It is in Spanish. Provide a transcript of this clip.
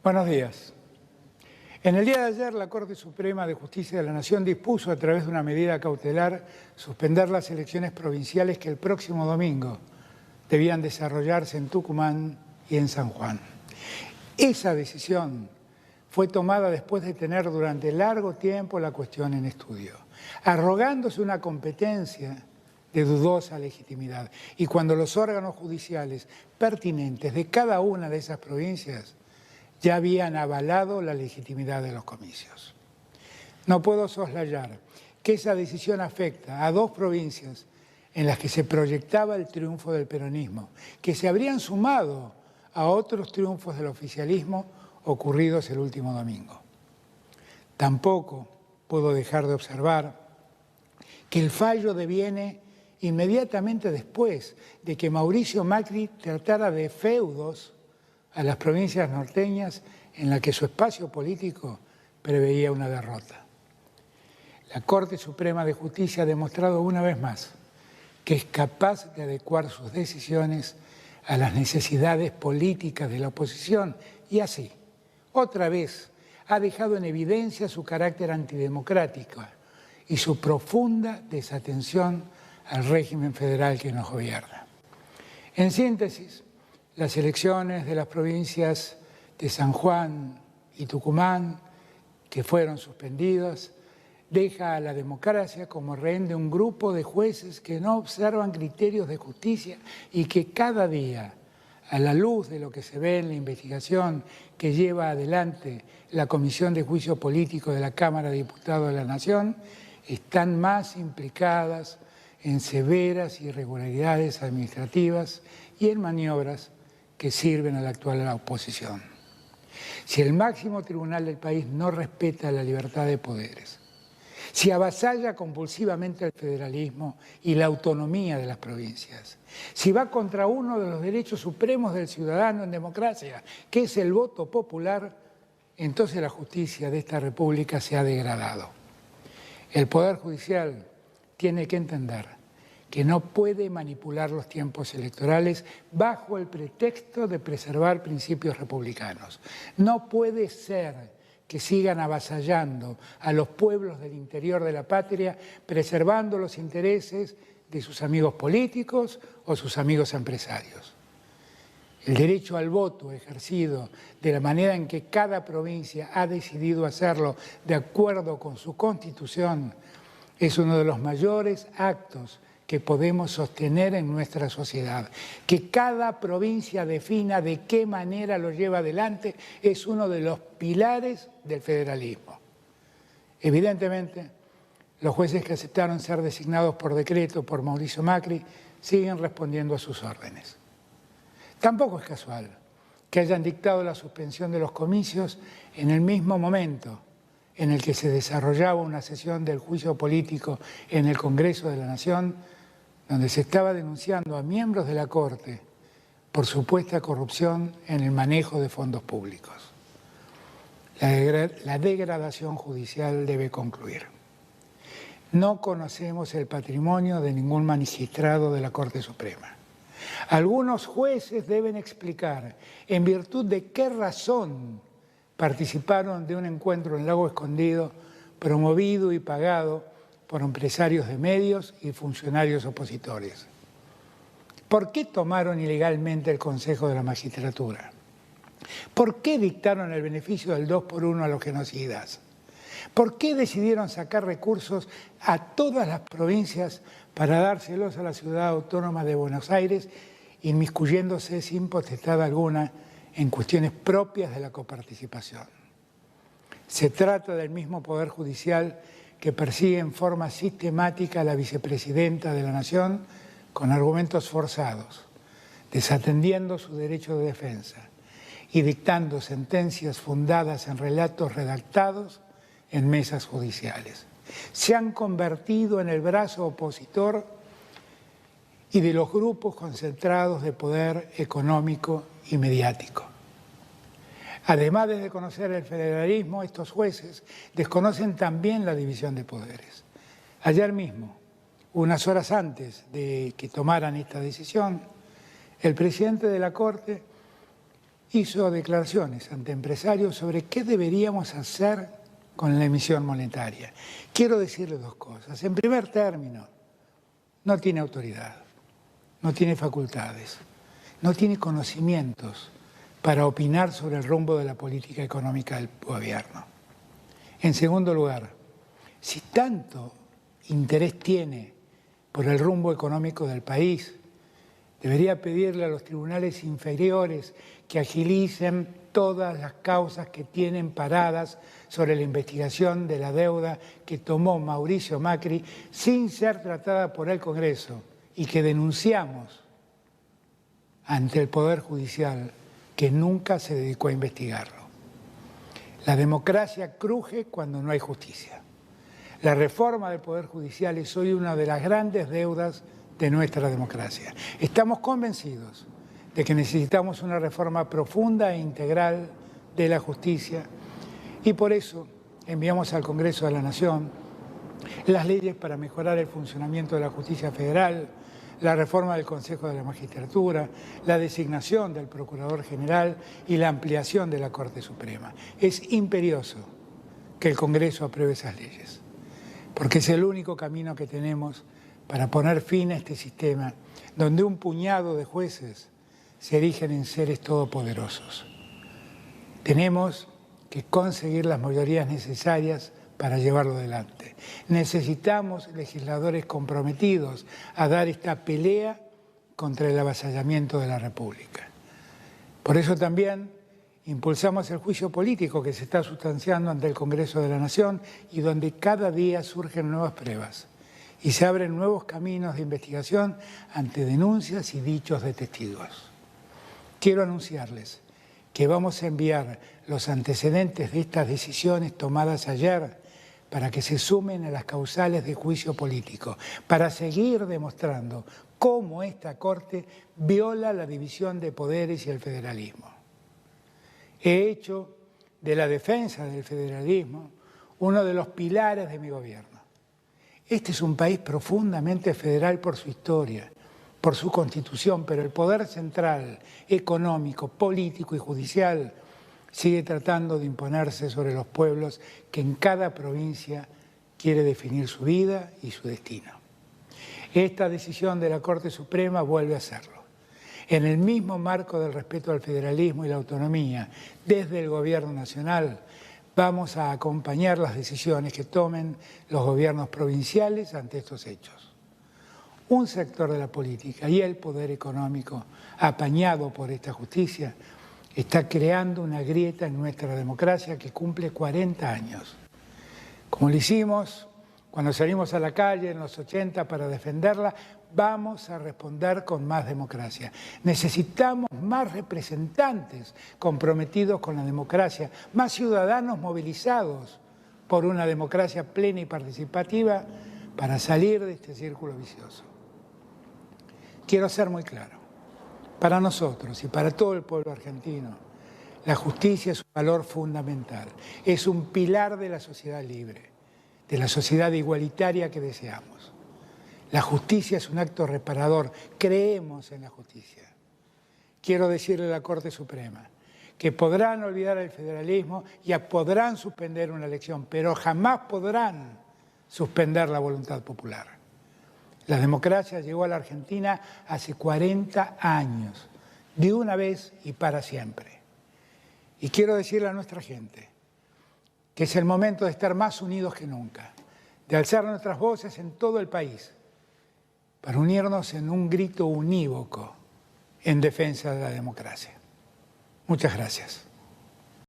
Buenos días. En el día de ayer, la Corte Suprema de Justicia de la Nación dispuso, a través de una medida cautelar, suspender las elecciones provinciales que el próximo domingo debían desarrollarse en Tucumán y en San Juan. Esa decisión fue tomada después de tener durante largo tiempo la cuestión en estudio, arrogándose una competencia de dudosa legitimidad. Y cuando los órganos judiciales pertinentes de cada una de esas provincias ya habían avalado la legitimidad de los comicios. No puedo soslayar que esa decisión afecta a dos provincias en las que se proyectaba el triunfo del peronismo, que se habrían sumado a otros triunfos del oficialismo ocurridos el último domingo. Tampoco puedo dejar de observar que el fallo deviene inmediatamente después de que Mauricio Macri tratara de feudos a las provincias norteñas en las que su espacio político preveía una derrota. La Corte Suprema de Justicia ha demostrado una vez más que es capaz de adecuar sus decisiones a las necesidades políticas de la oposición y así, otra vez, ha dejado en evidencia su carácter antidemocrático y su profunda desatención al régimen federal que nos gobierna. En síntesis, las elecciones de las provincias de San Juan y Tucumán, que fueron suspendidas, deja a la democracia como rehén de un grupo de jueces que no observan criterios de justicia y que cada día, a la luz de lo que se ve en la investigación que lleva adelante la Comisión de Juicio Político de la Cámara de Diputados de la Nación, están más implicadas en severas irregularidades administrativas y en maniobras que sirven a la actual oposición. Si el máximo tribunal del país no respeta la libertad de poderes, si avasalla compulsivamente el federalismo y la autonomía de las provincias, si va contra uno de los derechos supremos del ciudadano en democracia, que es el voto popular, entonces la justicia de esta república se ha degradado. El Poder Judicial tiene que entender que no puede manipular los tiempos electorales bajo el pretexto de preservar principios republicanos. No puede ser que sigan avasallando a los pueblos del interior de la patria, preservando los intereses de sus amigos políticos o sus amigos empresarios. El derecho al voto ejercido de la manera en que cada provincia ha decidido hacerlo de acuerdo con su constitución es uno de los mayores actos que podemos sostener en nuestra sociedad. Que cada provincia defina de qué manera lo lleva adelante es uno de los pilares del federalismo. Evidentemente, los jueces que aceptaron ser designados por decreto por Mauricio Macri siguen respondiendo a sus órdenes. Tampoco es casual que hayan dictado la suspensión de los comicios en el mismo momento en el que se desarrollaba una sesión del juicio político en el Congreso de la Nación, donde se estaba denunciando a miembros de la Corte por supuesta corrupción en el manejo de fondos públicos. La degradación judicial debe concluir. No conocemos el patrimonio de ningún magistrado de la Corte Suprema. Algunos jueces deben explicar en virtud de qué razón participaron de un encuentro en Lago Escondido promovido y pagado por empresarios de medios y funcionarios opositores. ¿Por qué tomaron ilegalmente el Consejo de la Magistratura? ¿Por qué dictaron el beneficio del 2x1 a los genocidas? ¿Por qué decidieron sacar recursos a todas las provincias para dárselos a la ciudad autónoma de Buenos Aires, inmiscuyéndose sin potestad alguna en cuestiones propias de la coparticipación? Se trata del mismo Poder Judicial que persigue en forma sistemática a la vicepresidenta de la Nación con argumentos forzados, desatendiendo su derecho de defensa y dictando sentencias fundadas en relatos redactados en mesas judiciales. Se han convertido en el brazo opositor y de los grupos concentrados de poder económico y mediático. Además de desconocer el federalismo, estos jueces desconocen también la división de poderes. Ayer mismo, unas horas antes de que tomaran esta decisión, el presidente de la Corte hizo declaraciones ante empresarios sobre qué deberíamos hacer con la emisión monetaria. Quiero decirle dos cosas. En primer término, no tiene autoridad, no tiene facultades, no tiene conocimientos para opinar sobre el rumbo de la política económica del gobierno. En segundo lugar, si tanto interés tiene por el rumbo económico del país, debería pedirle a los tribunales inferiores que agilicen todas las causas que tienen paradas sobre la investigación de la deuda que tomó Mauricio Macri sin ser tratada por el Congreso y que denunciamos ante el Poder Judicial, que nunca se dedicó a investigarlo. La democracia cruje cuando no hay justicia. La reforma del Poder Judicial es hoy una de las grandes deudas de nuestra democracia. Estamos convencidos de que necesitamos una reforma profunda e integral de la justicia y por eso enviamos al Congreso de la Nación las leyes para mejorar el funcionamiento de la justicia federal, la reforma del Consejo de la Magistratura, la designación del Procurador General y la ampliación de la Corte Suprema. Es imperioso que el Congreso apruebe esas leyes, porque es el único camino que tenemos para poner fin a este sistema donde un puñado de jueces se erigen en seres todopoderosos. Tenemos que conseguir las mayorías necesarias para llevarlo adelante. Necesitamos legisladores comprometidos a dar esta pelea contra el avasallamiento de la República. Por eso también impulsamos el juicio político que se está sustanciando ante el Congreso de la Nación y donde cada día surgen nuevas pruebas y se abren nuevos caminos de investigación ante denuncias y dichos de testigos. Quiero anunciarles que vamos a enviar los antecedentes de estas decisiones tomadas ayer para que se sumen a las causales de juicio político, para seguir demostrando cómo esta Corte viola la división de poderes y el federalismo. He hecho de la defensa del federalismo uno de los pilares de mi gobierno. Este es un país profundamente federal por su historia, por su constitución, pero el poder central, económico, político y judicial sigue tratando de imponerse sobre los pueblos que en cada provincia quiere definir su vida y su destino. Esta decisión de la Corte Suprema vuelve a hacerlo. En el mismo marco del respeto al federalismo y la autonomía, desde el Gobierno Nacional, vamos a acompañar las decisiones que tomen los gobiernos provinciales ante estos hechos. Un sector de la política y el poder económico, apañado por esta justicia, está creando una grieta en nuestra democracia que cumple 40 años. Como lo hicimos cuando salimos a la calle en los 80 para defenderla, vamos a responder con más democracia. Necesitamos más representantes comprometidos con la democracia, más ciudadanos movilizados por una democracia plena y participativa para salir de este círculo vicioso. Quiero ser muy claro. Para nosotros y para todo el pueblo argentino, la justicia es un valor fundamental, es un pilar de la sociedad libre, de la sociedad igualitaria que deseamos. La justicia es un acto reparador, creemos en la justicia. Quiero decirle a la Corte Suprema que podrán olvidar el federalismo y podrán suspender una elección, pero jamás podrán suspender la voluntad popular. La democracia llegó a la Argentina hace 40 años, de una vez y para siempre. Y quiero decirle a nuestra gente que es el momento de estar más unidos que nunca, de alzar nuestras voces en todo el país, para unirnos en un grito unívoco en defensa de la democracia. Muchas gracias.